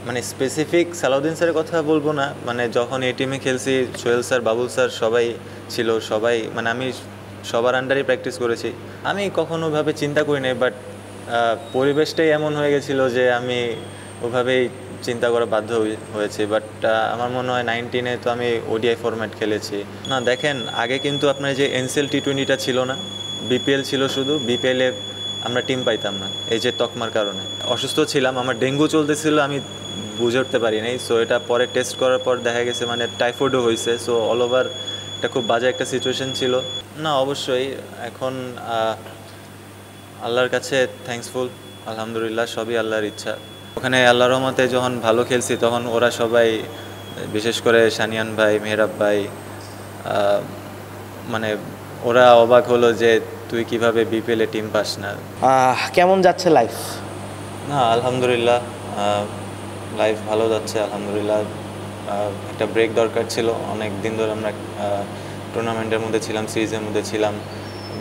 মানে স্পেসিফিক সালাউদ্দিন স্যারের কথা বলবো না, মানে যখন এই টিমে খেলছি সোহেল স্যার, বাবুল স্যার সবাই ছিল, সবাই মানে আমি সবার আন্ডারেই প্র্যাকটিস করেছি। আমি কখনো ওভাবে চিন্তা করি নাই, বাট পরিবেশটাই এমন হয়ে গেছিলো যে আমি ওভাবেই চিন্তা করা বাধ্য হয়েছে। বাট আমার মনে হয় 19-এ তো আমি ওডিআই ফরম্যাট খেলেছি না। দেখেন আগে কিন্তু আপনার যে এনসিএল টি20টা ছিল না, বিপিএল ছিল, শুধু বিপিএলে আমরা টিম পাইতাম না এই যে তকমার কারণে। অসুস্থ ছিলাম, আমার ডেঙ্গু চলতেছিল, আমি বুঝে উঠতে পারি নাই। সো এটা পরে টেস্ট করার পর দেখা গেছে মানে টাইফয়েডও হয়েছে। সো অল ওভার এটা খুব বাজে একটা সিচুয়েশন ছিল। না অবশ্যই এখন আল্লাহর কাছে থ্যাঙ্কসফুল, আলহামদুলিল্লাহ, সবই আল্লাহর ইচ্ছা। ওখানে আল্লাহর রহমতে যখন ভালো খেলছি তখন ওরা সবাই, বিশেষ করে সানিয়ান ভাই, মেহরাব ভাই, মানে ওরা অবাক হলো যে তুই কিভাবে বিপিএলে টিম পাস না। কেমন যাচ্ছে লাইফ? না আলহামদুলিল্লাহ, লাইফ ভালো যাচ্ছে আলহামদুলিল্লাহ। একটা ব্রেক দরকার ছিল, অনেক দিন ধরে আমরা টুর্নামেন্টের মধ্যে ছিলাম, সিরিজের মধ্যে ছিলাম।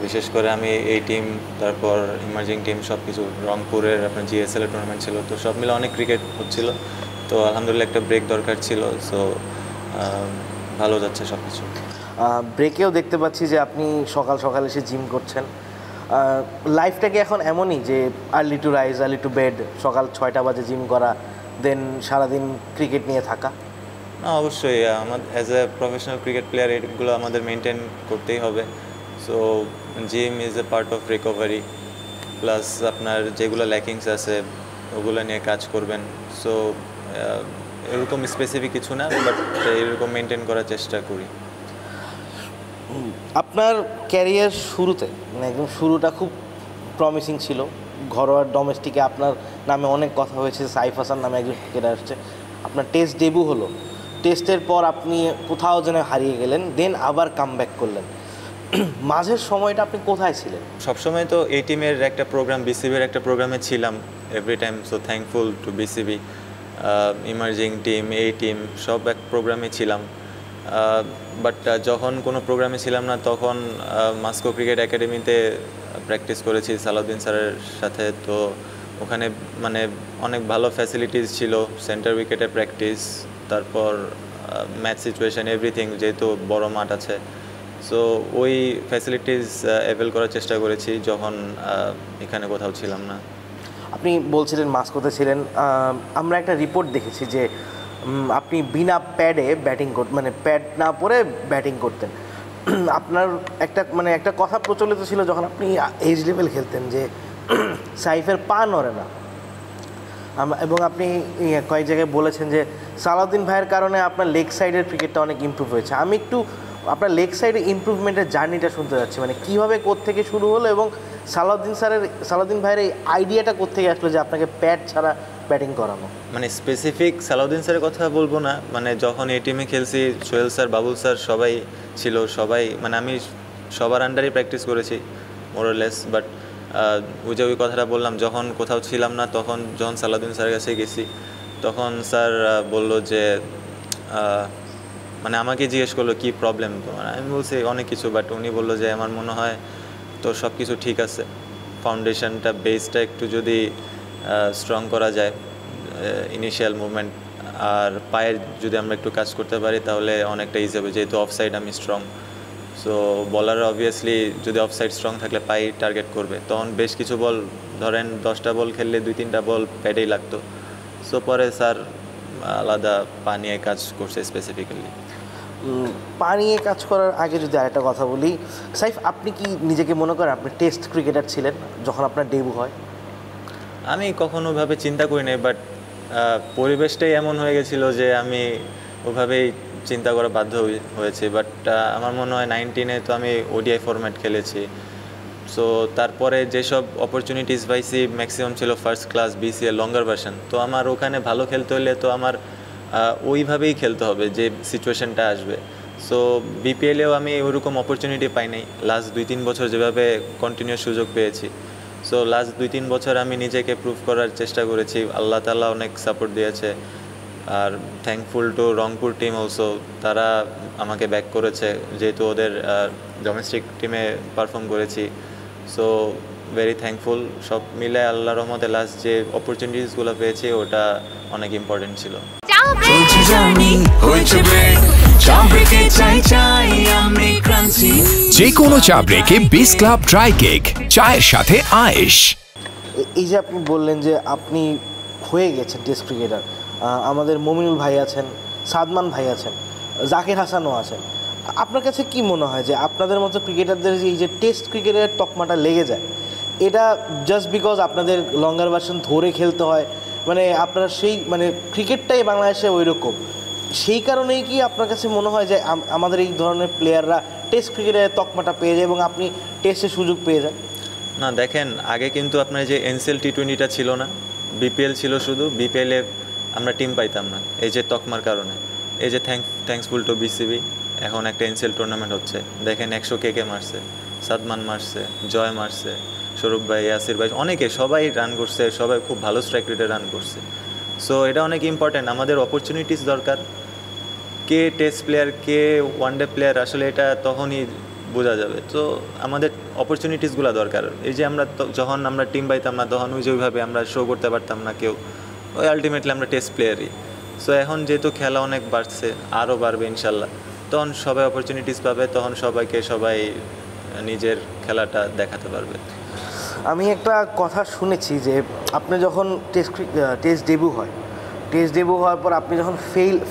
বিশেষ করে আমি এই টিম, তারপর ইমার্জিং টিম সব কিছু, রংপুরের আপনার জিএসএল টুর্নামেন্ট ছিল, তো সব মিলে অনেক ক্রিকেট হচ্ছিল। তো আলহামদুলিল্লাহ একটা ব্রেক দরকার ছিল। সো ভালো যাচ্ছে সব কিছু। ব্রেকেও দেখতে পাচ্ছি যে আপনি সকাল সকাল এসে জিম করছেন। লাইফটাকে এখন এমনই যে early to rise, early to bed, সকাল 6টা বাজে জিম করা, দেন সারাদিন ক্রিকেট নিয়ে থাকা? না অবশ্যই, আমার as a professional cricket player এগুলো আমাদের মেনটেন করতেই হবে। So gym is a part of recovery, plus আপনার যেগুলো ল্যাকিংস আছে ওগুলো নিয়ে কাজ করবেন। সো এরকম স্পেসিফিক কিছু না, বাট এরকম মেনটেন করার চেষ্টা করি। আপনার ক্যারিয়ার শুরুতে মানে একদম শুরুটা খুব প্রমিসিং ছিল। ঘরোয়া ডোমেস্টিকে আপনার নামে অনেক কথা হয়েছে, সাইফ হাসান নামে একজন ক্রিকেটার আসছে। আপনার টেস্ট ডেবিউ হলো, টেস্টের পর আপনি কোথাও যেন হারিয়ে গেলেন, দেন আবার কামব্যাক করলেন। মাঝের সময়টা আপনি কোথায় ছিলেন? সবসময় তো এই টিমের একটা প্রোগ্রাম, বিসিবির একটা প্রোগ্রামে ছিলাম every time. So thankful to BCB, emerging team, এই টিম সব এক প্রোগ্রামে ছিলাম। বাট যখন কোনো প্রোগ্রামে ছিলাম না তখন মাস্কো ক্রিকেট একাডেমিতে প্র্যাকটিস করেছি সালাউদ্দিন স্যারের সাথে। তো ওখানে মানে অনেক ভালো ফ্যাসিলিটিস ছিল, সেন্টার উইকেটে প্র্যাকটিস, তারপর ম্যাচ সিচুয়েশান, এভরিথিং, যেহেতু বড় মাঠ আছে। সো ওই ফ্যাসিলিটিস অ্যাভেল করার চেষ্টা করেছি যখন এখানে কোথাও ছিলাম না। আপনি বলছিলেন মাস্কোতে ছিলেন, আমরা একটা রিপোর্ট দেখেছি যে আপনি বিনা প্যাডে ব্যাটিং করতেন, মানে প্যাড না পরে ব্যাটিং করতেন। আপনার একটা কথা প্রচলিত ছিল যখন আপনি এইচ লেভেল খেলতেন যে সাইফের পা নড়ে না। এবং আপনি কয়েক জায়গায় বলেছেন যে সালাউদ্দিন ভাইয়ের কারণে আপনার লেগ সাইডের ক্রিকেটটা অনেক ইমপ্রুভ হয়েছে। আমি একটু আপনার লেগ সাইডে ইমপ্রুভমেন্টের জার্নিটা শুনতে যাচ্ছি, মানে কীভাবে কোত্থেকে শুরু হলো এবং সালাউদ্দিন ভাইয়ের এই আইডিয়াটা কোত্থেকে আসলো যে আপনাকে প্যাড ছাড়া ব্যাটিং করানো? মানে স্পেসিফিক সালাউদ্দিন স্যারের কথা বলবো না, মানে যখন এই টিমে খেলছি সোহেল স্যার, বাবুল স্যার সবাই ছিল, সবাই মানে আমি সবার আন্ডারেই প্র্যাকটিস করেছি মোরলেস। বাট ওই কথাটা বললাম, যখন কোথাও ছিলাম না তখন যখন সালাউদ্দিন স্যারের কাছে গেছি তখন স্যার বলল যে মানে আমাকে জিজ্ঞেস করলো কী প্রবলেম তোমার। আমি বলছি অনেক কিছু, বাট উনি বললো যে আমার মনে হয় তো সব কিছু ঠিক আছে, ফাউন্ডেশনটা, বেসটা একটু যদি স্ট্রং করা যায়, ইনিশিয়াল মুভমেন্ট আর পায়ের যদি আমরা একটু কাজ করতে পারি তাহলে অনেকটা ইজি হবে, যেহেতু অফ সাইড আমি স্ট্রং। সো বলার অবভিয়াসলি যদি অফ সাইড স্ট্রং থাকলে পাই টার্গেট করবে। তখন বেশ কিছু বল, ধরেন 10টা বল খেললে 2-3টা বল প্যাডেই লাগতো। সো পরে স্যার আলাদা পা নিয়ে কাজ করছে স্পেসিফিক্যালি। পা নিয়ে কাজ করার আগে যদি আরেকটা কথা বলি, সাইফ আপনি কি নিজেকে মনে করেন আপনি টেস্ট ক্রিকেটার ছিলেন যখন আপনার ডেবিউ হয়? আমি কখনোভাবে চিন্তা করি নাই, বাট পরিবেশটাই এমন হয়ে গেছিলো যে আমি ওভাবেই চিন্তা করা বাধ্য হয়েছে। বাট আমার মনে হয় 19-এ তো আমি ওডিআই ফরম্যাট খেলেছি। সো তারপরে যেসব অপরচুনিটিস পাইছি ম্যাক্সিমাম ছিল ফার্স্ট ক্লাস, বিসিএল, লঙ্গার ভার্সন। তো আমার ওখানে ভালো খেলতে হলে তো আমার ওইভাবেই খেলতে হবে যে সিচুয়েশনটা আসবে। সো বিপিএলেও আমি ওরকম অপরচুনিটি পাই নাই লাস্ট 2-3 বছর যেভাবে কন্টিনিউয়াস সুযোগ পেয়েছি। সো লাস্ট 2-3 বছর আমি নিজেকে প্রুভ করার চেষ্টা করেছি, আল্লাহ তাআলা অনেক সাপোর্ট দিয়েছে। Are thankful to Rangpur team also, তারা আমাকে ব্যাক করেছে যেহেতু ওদের ডোমেস্টিক টিমে পারফর্ম করেছি। So very thankful. সব মিলে আল্লাহর রহমতে লাস্ট যে অপরচুনিটিসগুলো পেয়েছি ওটা অনেক ইম্পর্টেন্ট ছিল। যে কোনো চা ব্রেকে বিস ক্লাব ড্রাই কেক, চায়ের সাথে আয়েশ। এই যে আপনি বললেন যে আপনি হয়ে গেছেন টেস্ট ক্রিকেটার, আমাদের মমিনুল ভাই আছেন, সাদমান ভাই আছেন, জাকির হাসানও আছেন, আপনার কাছে কি মনে হয় যে আপনাদের মতো ক্রিকেটারদের এই যে টেস্ট ক্রিকেটের তকমাটা লেগে যায়, এটা জাস্ট বিকজ আপনাদের লঙ্গার ভার্সন ধরে খেলতে হয়, মানে আপনারা সেই মানে ক্রিকেটটাই বাংলাদেশে ওই রকম, সেই কারণেই কি আপনার কাছে মনে হয় যে আমাদের এই ধরনের প্লেয়াররা টেস্ট ক্রিকেটের তকমাটা পেয়ে যায় এবং আপনি টেস্টে সুযোগ পেয়ে যান? না দেখেন, আগে কিন্তু আপনার যে এনসিএল টি20টা ছিল না, বিপিএল ছিল, শুধু বিপিএলে আমরা টিম পাইতাম না এই যে তকমার কারণে। এই যে থ্যাঙ্কসফুল টু বিসিবি, এখন একটা এনসিএল টুর্নামেন্ট হচ্ছে, দেখেন 100 কে মারছে, সাদমান মারছে, জয় মারছে, সৌরভ ভাই, ইয়াসির ভাই, অনেকে সবাই রান করছে, সবাই খুব ভালো স্ট্রাইক রেটে রান করছে। সো এটা অনেক ইম্পর্ট্যান্ট, আমাদের অপরচুনিটিস দরকার। কে টেস্ট প্লেয়ার, কে ওয়ানডে প্লেয়ার, আসলে এটা তখনই বোঝা যাবে। তো আমাদের অপরচুনিটিসগুলো দরকার। এই যে আমরা যখন আমরা টিম পাইতাম না তখন ওই যে ওইভাবে আমরা শো করতে পারতাম না কেউ, ওই আলটিমেটলি আমরা টেস্ট প্লেয়ারই। সো এখন যেহেতু খেলা অনেক বাড়ছে, আরও বাড়বে ইনশাল্লাহ, তখন সবাই অপরচুনিটিস পাবে, তখন সবাই নিজের খেলাটা দেখাতে পারবে। আমি একটা কথা শুনেছি যে আপনি যখন টেস্ট ডেবিউ হওয়ার পর আপনি যখন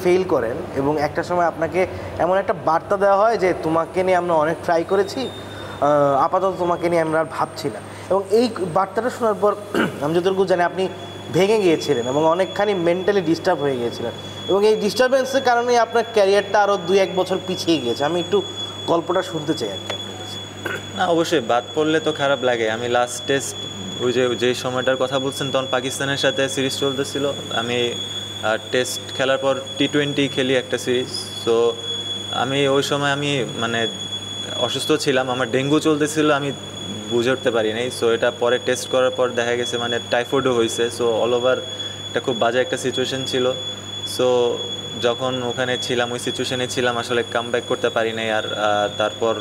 ফেল করেন এবং একটা সময় আপনাকে এমন একটা বার্তা দেওয়া হয় যে তোমাকে নিয়ে আমরা অনেক ট্রাই করেছি, আপাতত তোমাকে নিয়ে আমরা আর ভাবছি না, এবং এই বার্তাটা শোনার পর আমি যতটুকু জানি আপনি ভেঙে গিয়েছিলেন এবং অনেকখানি মেন্টালি ডিস্টার্ব হয়ে গিয়েছিলেন, এবং এই ডিস্টারবেন্সের কারণেই আপনার ক্যারিয়ারটা আরও 2-1 বছর পিছিয়ে গিয়েছে। আমি একটু গল্পটা শুনতে চাই আর কি আপনার কাছে। না অবশ্যই, বাদ পড়লে তো খারাপ লাগে। আমি লাস্ট টেস্ট ওই যে সময়টার কথা বলছেন, তখন পাকিস্তানের সাথে সিরিজ চলতেছিল, আমি টেস্ট খেলার পর টি20 খেলি একটা সিরিজ। সো আমি ওই সময় আমি মানে অসুস্থ ছিলাম, আমার ডেঙ্গু চলতেছিল, আমি বুঝে উঠতে পারি নাই। সো এটা পরে টেস্ট করার পর দেখা গেছে মানে টাইফয়েডও হয়েছে। সো অল ওভার এটা খুব বাজে একটা সিচুয়েশন ছিল। সো যখন ওখানে ছিলাম, ওই সিচুয়েশনে ছিলাম, আসলে কাম ব্যাক করতে পারি নাই। আর তারপর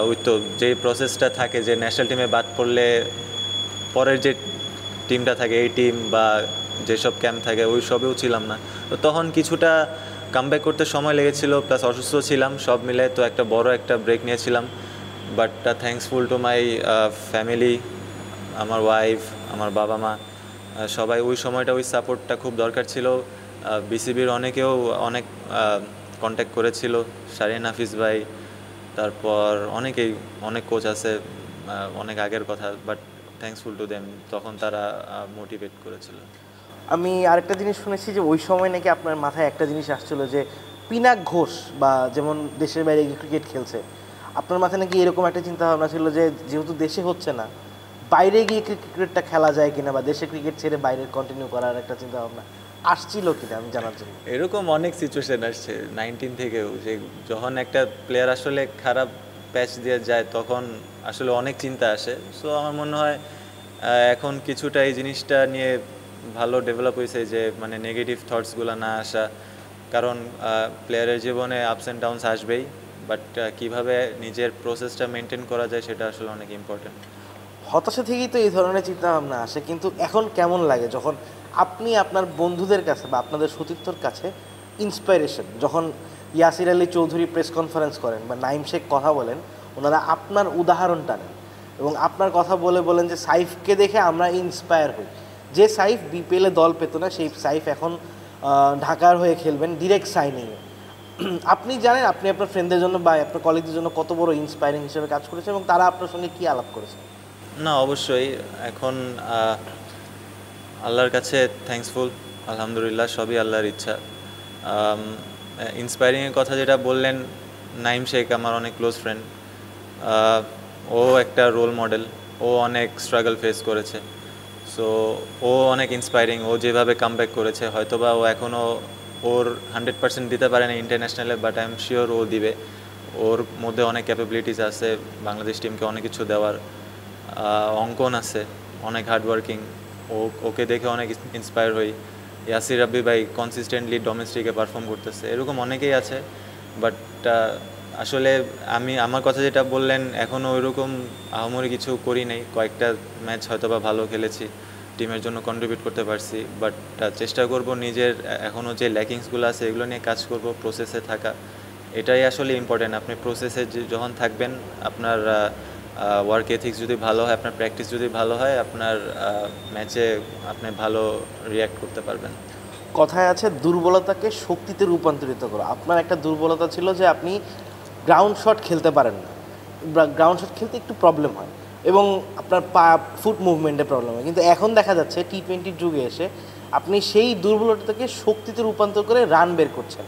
ওই তো যেই প্রসেসটা থাকে যে ন্যাশনাল টিমে বাদ পড়লে পরের যে টিমটা থাকে, এই টিম বা যেসব ক্যাম্প থাকে, ওই সবেও ছিলাম না। তো তখন কিছুটা কামব্যাক করতে সময় লেগেছিল, প্লাস অসুস্থ ছিলাম, সব মিলে তো একটা বড় একটা ব্রেক নিয়েছিলাম। But thankful to my family, আমার ওয়াইফ, আমার বাবা মা, সবাই ওই সময়টা ওই সাপোর্টটা খুব দরকার ছিল। বিসিবির অনেকেও অনেক কন্ট্যাক্ট করেছিল, শারিন হাফিজ ভাই, তারপর অনেক কোচ আছে, অনেক আগের কথা, বাট থ্যাঙ্কসফুল টু দেম, তখন তারা মোটিভেট করেছিল। আমি আরেকটা জিনিস শুনেছি যে ওই সময় নাকি আপনার মাথায় একটা জিনিস আসছিল যে পিনাক ঘোষ বা যেমন দেশের বাইরে গিয়ে ক্রিকেট খেলছে, আপনার মাথায় নাকি এরকম একটা চিন্তা ভাবনা ছিল যে যেহেতু দেশে হচ্ছে না, বাইরে গিয়ে ক্রিকেটটা খেলা যায় কিনা, বা দেশে ক্রিকেট ছেড়ে বাইরে কন্টিনিউ করার একটা চিন্তা ভাবনা আসছিল কিনা আমি জানার জন্য। এরকম অনেক সিচুয়েশন আসছে 19 থেকেও, যে যখন একটা প্লেয়ার আসলে খারাপ প্যাচ দিয়ে যায় তখন আসলে অনেক চিন্তা আসে। সো আমার মনে হয় এখন কিছুটা এই জিনিসটা নিয়ে ভালো ডেভেলপ হয়েছে, যে মানে নেগেটিভ থটসগুলো না আসা, কারণ প্লেয়ারের জীবনে আপস অ্যান্ড ডাউনস আসবেই, বাট কীভাবে নিজের প্রসেসটা মেনটেন করা যায় সেটা আসলে অনেক ইম্পর্টেন্ট। হতাশা থেকেই তো এই ধরনের চিন্তা ভাবনা আসে, কিন্তু এখন কেমন লাগে যখন আপনি আপনার বন্ধুদের কাছে বা আপনাদের সতীর্থর কাছে ইন্সপাইরেশন, যখন ইয়াসির আলী চৌধুরী প্রেস কনফারেন্স করেন বা নাইম শেখ কথা বলেন, ওনারা আপনার উদাহরণ টানেন এবং আপনার কথা বলেন যে সাইফকে দেখে আমরা ইন্সপায়ার হই, যে সাইফ বিপিএলে দল পেত না সেই সাইফ এখন ঢাকার হয়ে খেলবেন ডিরেক্ট সাইনিংয়ে। আপনি জানেন আপনি আপনার ফ্রেন্ডদের জন্য বা আপনার কলিগদের জন্য কত বড় ইন্সপায়ারিং হিসেবে কাজ করেছেন এবং তারা আপনার সঙ্গে কী আলাপ করেছে? না অবশ্যই, এখন আল্লাহর কাছে থ্যাঙ্কসফুল, আলহামদুলিল্লাহ, সবই আল্লাহর ইচ্ছা। ইন্সপায়ারিংয়ের কথা যেটা বললেন, নাইম শেখ আমার অনেক ক্লোজ ফ্রেন্ড, ও একটা রোল মডেল, ও অনেক স্ট্রাগল ফেস করেছে। সো ও অনেক ইন্সপায়ারিং, ও যেভাবে কামব্যাক করেছে, হয়তোবা ও এখনও ওর 100% দিতে পারে না ইন্টারন্যাশনালে, বাট আই এম শিওর ও দিবে। ওর মধ্যে অনেক ক্যাপাবিলিটিস আছে বাংলাদেশ টিমকে অনেক কিছু দেওয়ার। অঙ্কন আছে, অনেক হার্ডওয়ার্কিং, ওকে দেখে অনেক ইন্সপায়ার হই। ইয়াসির রাব্বি ভাই কনসিস্টেন্টলি ডোমেস্টিকে পারফর্ম করতেছে, এরকম অনেকেই আছে। বাট আসলে আমি আমার কথা যেটা বললেন, এখনও ওইরকম আহামরি কিছু করি নাই। কয়েকটা ম্যাচ হয়তো বা ভালো খেলেছি, টিমের জন্য কন্ট্রিবিউট করতে পারছি, বাট চেষ্টা করব নিজের এখনও যে ল্যাকিংসগুলো আছে এগুলো নিয়ে কাজ করব, প্রসেসে থাকা। এটাই আসলে ইম্পর্টেন্ট। আপনি প্রসেসে যখন থাকবেন, আপনার ওয়ার্ক এথিক্স যদি ভালো হয়, আপনার প্র্যাকটিস যদি ভালো হয়, আপনার ম্যাচে আপনি ভালো রিয়্যাক্ট করতে পারবেন। কথায় আছে দুর্বলতাকে শক্তিতে রূপান্তরিত করো। আপনার একটা দুর্বলতা ছিল যে আপনি গ্রাউন্ড শট খেলতে পারেন না, গ্রাউন্ড শট খেলতে একটু প্রবলেম হয় এবং আপনার পা ফুট মুভমেন্টে প্রবলেম হয়, কিন্তু এখন দেখা যাচ্ছে টি-20 যুগে এসে আপনি সেই দুর্বলতাকে শক্তিতে রূপান্তর করে রান বের করছেন।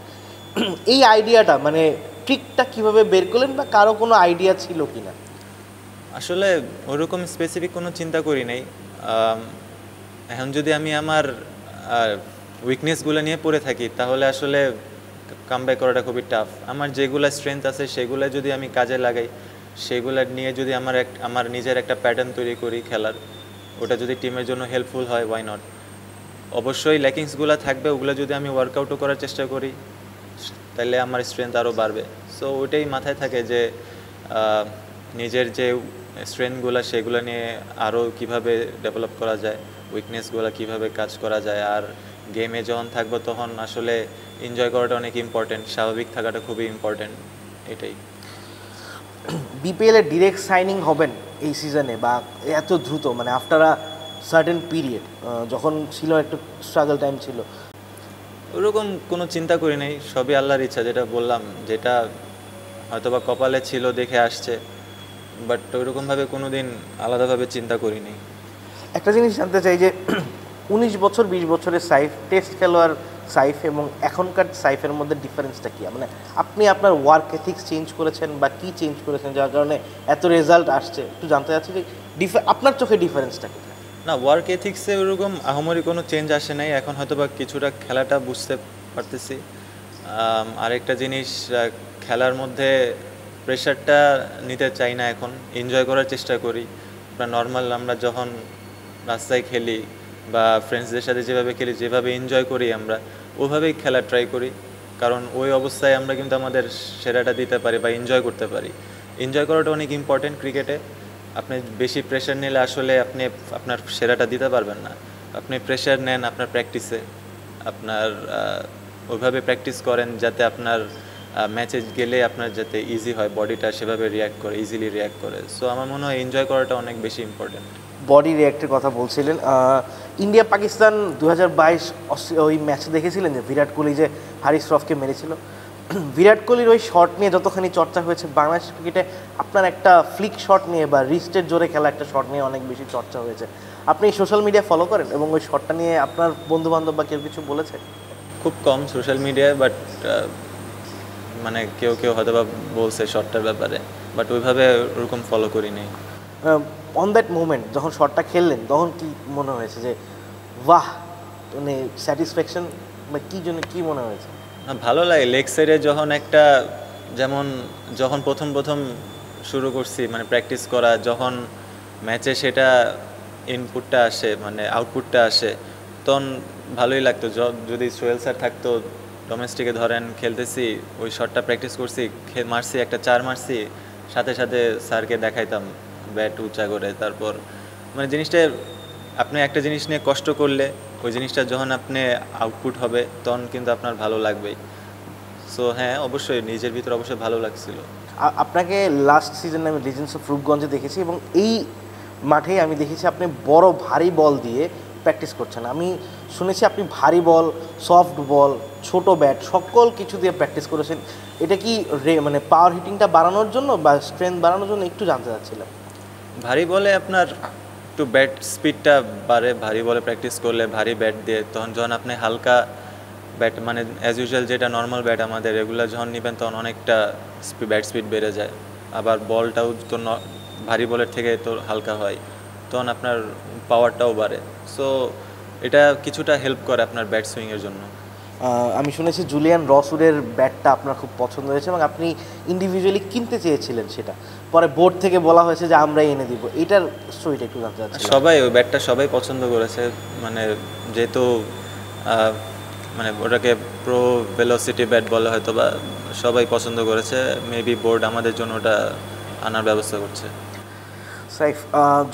এই আইডিয়াটা মানে ট্রিকটা কিভাবে বের করলেন, বা কারো কোনো আইডিয়া ছিল কি না? আসলে ওরকম স্পেসিফিক কোনো চিন্তা করি নাই। এখন যদি আমি আমার উইকনেসগুলো নিয়ে পড়ে থাকি, তাহলে আসলে কামব্যাক করাটা খুবই টাফ। আমার যেগুলো স্ট্রেংথ আছে সেগুলো যদি আমি কাজে লাগাই, সেগুলো নিয়ে যদি আমার নিজের একটা প্যাটার্ন তৈরি করি খেলার, ওটা যদি টিমের জন্য হেল্পফুল হয়, ওয়াই নট। অবশ্যই ল্যাকিংসগুলো থাকবে, ওগুলো যদি আমি ওয়ার্কআউটও করার চেষ্টা করি, তাহলে আমার স্ট্রেংথ আরও বাড়বে। সো ওইটাই মাথায় থাকে যে নিজের যে স্ট্রেংথগুলো সেগুলো নিয়ে আরও কীভাবে ডেভেলপ করা যায়, উইকনেসগুলো কীভাবে কাজ করা যায়। আর গেমে যখন থাকবো তখন আসলে এনজয় করাটা অনেক ইম্পর্টেন্ট, স্বাভাবিক থাকাটা খুবই ইম্পর্টেন্ট। এটাই। বিপিএলে ডিরেক্ট সাইনিং হবেন এই সিজনে, বা এত দ্রুত, মানে আফটার আ সার্টেন পিরিয়ড, যখন ছিল একটু স্ট্রাগল টাইম ছিল? ওরকম কোনো চিন্তা করি নাই, সবই আল্লাহর ইচ্ছা। যেটা বললাম, যেটা হয়তোবা কপালে ছিল দেখে আসছে, বাট ওইরকমভাবে কোনো দিন আলাদাভাবে চিন্তা করি নি। একটা জিনিস জানতে চাই যে 19 বছর 20 বছরের সাইফ, টেস্ট খেলোয়াড় সাইফ এবং এখনকার সাইফের মধ্যে ডিফারেন্সটা কী? মানে আপনি আপনার ওয়ার্ক এথিক্স চেঞ্জ করেছেন বা কী চেঞ্জ করেছেন যার কারণে এত রেজাল্ট আসছে, একটু জানতে চাচ্ছি যে আপনার চোখে ডিফারেন্সটা কী? না, ওয়ার্ক এথিক্সে ওরকম আহামরি কোনো চেঞ্জ আসে নাই। এখন হয়তোবা কিছুটা খেলাটা বুঝতে পারতেছি। আরেকটা জিনিস, খেলার মধ্যে প্রেশারটা নিতে চাই না, এখন এনজয় করার চেষ্টা করি। আমরা নর্মাল আমরা যখন রাস্তায় খেলি বা ফ্রেন্ডসদের সাথে যেভাবে খেলি, যেভাবে এনজয় করি আমরা ওভাবেই খেলা ট্রাই করি। কারণ ওই অবস্থায় আমরা কিন্তু আমাদের সেরাটা দিতে পারি বা এনজয় করতে পারি। এনজয় করাটা অনেক ইম্পর্টেন্ট ক্রিকেটে। আপনি বেশি প্রেশার নিলে আসলে আপনি আপনার সেরাটা দিতে পারবেন না। আপনি প্রেশার নেন আপনার প্র্যাকটিসে, আপনার ওইভাবে প্র্যাকটিস করেন যাতে আপনার ম্যাচে গেলে আপনার যাতে ইজি হয়, বডিটা সেভাবে রিয়্যাক্ট করে, ইজিলি রিয়্যাক্ট করে। সো আমার মনে হয় এনজয় করাটা অনেক বেশি ইম্পর্টেন্ট। বডি রিয়াক্টের কথা বলছিলেন, ইন্ডিয়া পাকিস্তান 2022 ওই ম্যাচে দেখেছিলেন যে বিরাট কোহলি যে হারিস শ্রফকে মেরেছিল? বিরাট কোহলির ওই শট নিয়ে যতখানি চর্চা হয়েছে বাংলাদেশ ক্রিকেটে, আপনার একটা ফ্লিক শট নিয়ে বা রিস্টের জোরে খেলা একটা শট নিয়ে অনেক বেশি চর্চা হয়েছে। আপনি সোশ্যাল মিডিয়া ফলো করেন এবং ওই শটটা নিয়ে আপনার বন্ধুবান্ধব বা কেউ কিছু বলেছে? খুব কম সোশ্যাল মিডিয়ায়, বাট মানে কেউ কেউ হয়তো বা বলছে শটটার ব্যাপারে, বাট ওইভাবে ওরকম ফলো করি নি। অন দ্যাট মোমেন্ট যখন শটটা খেললেন তখন কি মনে হয়েছে যে বাহ, মানে স্যাটিসফ্যাকশন, বা কী জন্য কী মনে হয়েছে? না, ভালো লাগে লেগ সাইডে যখন একটা, যেমন যখন প্রথম শুরু করছি মানে প্র্যাকটিস করা, যখন ম্যাচে সেটা ইনপুটটা আসে মানে আউটপুটটা আসে, তখন ভালোই লাগতো। যদি সোহেল স্যার থাকতো, ডোমেস্টিকে ধরেন খেলতেছি, ওই শটটা প্র্যাকটিস করছি, মারছি একটা 4 মারছি, সাথে সাথে স্যারকে দেখাইতাম ব্যাট উঁচা করে। তারপর মানে জিনিসটা, আপনি একটা জিনিস নিয়ে কষ্ট করলে ওই জিনিসটা যখন আপনি আউটপুট হবে তখন কিন্তু আপনার ভালো লাগবেই। সো হ্যাঁ, অবশ্যই নিজের ভিতরে অবশ্যই ভালো লাগছিল। আপনাকে লাস্ট সিজনে আমি লিজেন্ডস অফ রূপগঞ্জে দেখেছি এবং এই মাঠেই আমি দেখেছি আপনি বড় ভারী বল দিয়ে প্র্যাকটিস করছেন। আমি শুনেছি আপনি ভারী বল, সফট বল, ছোট ব্যাট সকল কিছু দিয়ে প্র্যাকটিস করেছেন। এটা কি মানে পাওয়ার হিটিংটা বাড়ানোর জন্য বা স্ট্রেংথ বাড়ানোর জন্য, একটু জানতে চাচ্ছিলাম। ভারী বলে আপনার একটু ব্যাট স্পিডটা বাড়ে, ভারী বলে প্র্যাকটিস করলে, ভারী ব্যাট দিয়ে। তখন যখন আপনি হালকা ব্যাট মানে অ্যাজ ইউজুয়াল যেটা নর্মাল ব্যাট আমাদের, এগুলো যখন নেবেন তখন অনেকটা ব্যাট স্পিড বেড়ে যায়। আবার বলটাও তো ভারী বলের থেকে তো হালকা হয়, তখন আপনার পাওয়ারটাও বাড়ে। সো এটা কিছুটা হেল্প করে আপনার ব্যাট সুইংয়ের জন্য। আমি শুনেছি জুলিয়ান রসউডের ব্যাটটা আপনার খুব পছন্দ হয়েছে এবং আপনি ইন্ডিভিজুয়ালি কিনতে চেয়েছিলেন, সেটা পরে বোর্ড থেকে বলা হয়েছে যে আমরাই এনে দিব। এটার স্টোরিটা একটু জানতে চাচ্ছি। সবাই ওই ব্যাটটা সবাই পছন্দ করেছে, মানে যেহেতু মানে ওটাকে প্রো ভেলোসিটি ব্যাট বলে হয়তো বা সবাই পছন্দ করেছে, মেবি বোর্ড আমাদের জন্য ওটা আনার ব্যবস্থা করছে। সাইফ,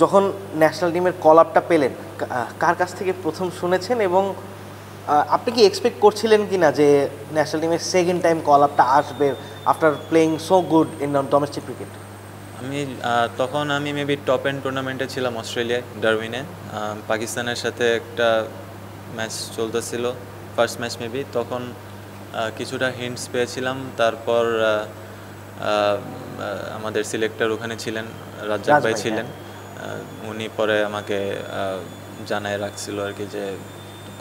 যখন ন্যাশনাল টিমের কল আপটা পেলেন, কার কাছ থেকে প্রথম শুনেছেন এবং আপনি কি এক্সপেক্ট করছিলেন কি না যে ন্যাশনাল টিমের সেকেন্ড টাইম কল আপটা আসবে after playing so good in domestic cricket? তখন আমি মেবি টপ এন্ড টুর্নামেন্টে ছিলাম অস্ট্রেলিয়ায়, ডারউইনে। পাকিস্তানের সাথে একটা ম্যাচ চলতেছিল, ফার্স্ট ম্যাচ মেবি। তখন কিছুটা হিন্টস পেয়েছিলাম। তারপর আমাদের সিলেক্টর ওখানে ছিলেন, রাজ্জাক ভাই ছিলেন। উনি পরে আমাকে জানায় রাখছিল আর কি যে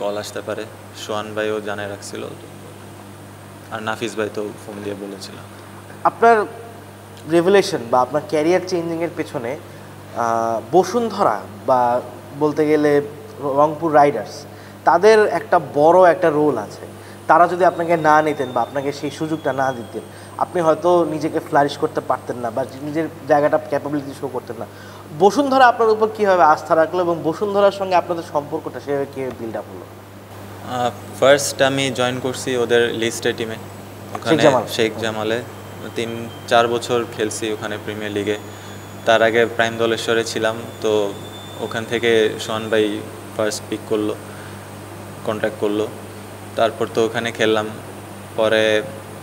কল আসতে পারে। সোহান ভাইও জানায় রাখছিল, আর নাফিস ভাই তো ফোন দিয়ে বলেছিল। আপনার রেভেলেশন বা আপনার ক্যারিয়ার চেঞ্জিংয়ের পেছনে বসুন্ধরা বা বলতে গেলে রংপুর রাইডার্স, তাদের একটা বড় একটা রোল আছে। তারা যদি আপনাকে না নিতেন বা আপনাকে সেই সুযোগটা না দিতেন, আপনি হয়তো নিজেকে ফ্লারিশ করতে পারতেন না বা নিজের জায়গাটা ক্যাপাবিলিটি শো করতেন না। বসুন্ধরা আপনার উপর কীভাবে আস্থা রাখলো এবং বসুন্ধরার সঙ্গে আপনাদের সম্পর্কটা সেভাবে কীভাবে বিল্ড আপ হলো? ফার্স্ট আমি জয়েন করছি ওদের লিস্টে টিমে, ওখানে শেখ জামালে 3-4 বছর খেলছি ওখানে প্রিমিয়ার লিগে। তার আগে প্রাইম দলেশ্বরে ছিলাম, তো ওখান থেকে সোহান ভাই ফার্স্ট পিক করলো, কন্ট্যাক্ট করলো। তারপর তো ওখানে খেললাম। পরে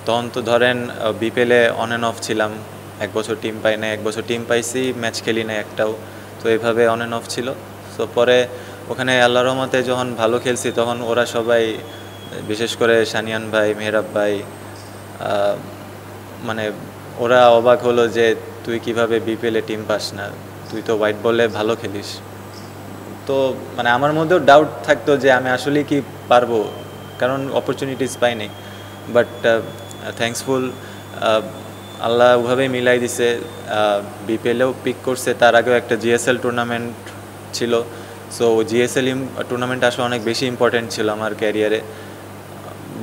তখন তো ধরেন বিপিএলে অন অ্যান্ড অফ ছিলাম, এক বছর টিম পাই না, এক বছর টিম পাইছি, ম্যাচ খেলি না একটাও। তো এইভাবে অন অ্যান্ড অফ ছিল। তো পরে ওখানে আল্লাহর রহমতে যখন ভালো খেলছি, তখন ওরা সবাই, বিশেষ করে সানিয়ান ভাই, মেহরাব ভাই, মানে ওরা অবাক হলো যে তুই কিভাবে বিপিএলে টিম পাস না, তুই তো হোয়াইট বলে ভালো খেলিস। তো মানে আমার মধ্যেও ডাউট থাকতো যে আমি আসলে কি পারবো, কারণ অপরচুনিটিস পাইনি। বাট থ্যাঙ্কসফুল, আল্লাহ ওভাবেই মিলাই দিছে। বিপিএলেও পিক করছে, তার আগেও একটা জিএসএল টুর্নামেন্ট ছিল। সো জিএসএল টুর্নামেন্ট আসলে অনেক বেশি ইম্পর্টেন্ট ছিল আমার ক্যারিয়ারে,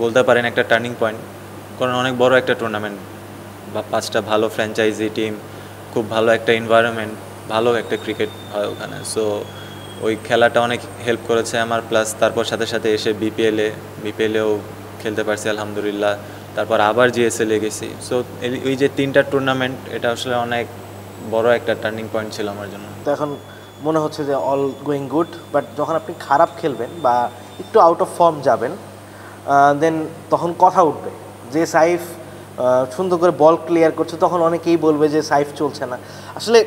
বলতে পারেন একটা টার্নিং পয়েন্ট। কারণ অনেক বড় একটা টুর্নামেন্ট, বা 5টা ভালো ফ্র্যাঞ্চাইজি টিম, খুব ভালো একটা এনভায়রনমেন্ট, ভালো একটা ক্রিকেট হয় ওখানে। সো ওই খেলাটা অনেক হেল্প করেছে আমার। প্লাস তারপর সাথে সাথে এসে বিপিএলেও খেলতে পারছি আলহামদুলিল্লাহ। তারপর আবার জিএসএলে গেছি। সো ওই যে 3টা টুর্নামেন্ট, এটা আসলে অনেক বড় একটা টার্নিং পয়েন্ট ছিল আমার জন্য। তো এখন মনে হচ্ছে যে অল গোয়িং গুড, বাট যখন আপনি খারাপ খেলবেন বা একটু আউট অফ ফর্ম যাবেন, দেন তখন কথা উঠবে যে সাইফ সুন্দর করে বল ক্লিয়ার করছে, তখন অনেকেই বলবে যে সাইফ চলছে না। আসলে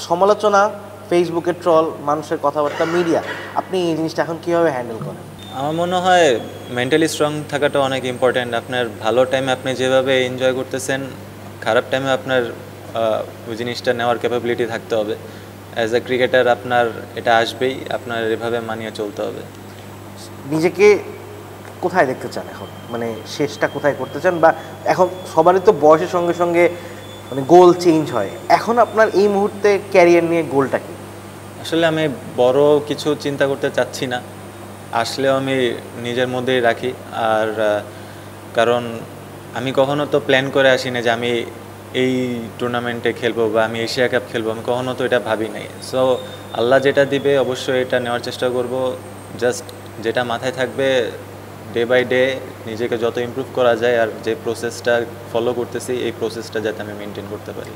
সমালোচনা, ফেসবুকের ট্রল, মানুষের কথাবার্তা, মিডিয়া, আপনি এই জিনিসটা এখন কীভাবে হ্যান্ডেল করেন? আমার মনে হয় মেন্টালি স্ট্রং থাকাটা অনেক ইম্পর্ট্যান্ট। আপনার ভালো টাইমে আপনি যেভাবে এনজয় করতেছেন, খারাপ টাইমে আপনার ওই জিনিসটা নেওয়ার ক্যাপাবিলিটি থাকতে হবে। অ্যাজ এ ক্রিকেটার আপনার এটা আসবেই, আপনার এভাবে মানিয়ে চলতে হবে। নিজেকে কোথায় দেখতে চান এখন, মানে শেষটা কোথায় করতে চান? বা এখন সবারই তো বয়সের সঙ্গে সঙ্গে মানে গোল চেঞ্জ হয়, এখন আপনার এই মুহূর্তে ক্যারিয়ার নিয়ে গোলটা কি? আসলে আমি বড় কিছু চিন্তা করতে চাচ্ছি না, আসলেও আমি নিজের মধ্যেই রাখি। আর কারণ আমি কখনো তো প্ল্যান করে আসি না যে আমি এই টুর্নামেন্টে খেলবো বা আমি এশিয়া কাপ খেলবো, আমি কখনো তো এটা ভাবি নাই। সো আল্লাহ যেটা দিবে অবশ্যই এটা নেওয়ার চেষ্টা করব। জাস্ট যেটা মাথায় থাকবে, ডে বাই ডে নিজেকে যত ইমপ্রুভ করা যায়, আর যে প্রসেসটা ফলো করতেছি এই প্রসেসটা যাতে আমি মেনটেন করতে পারি।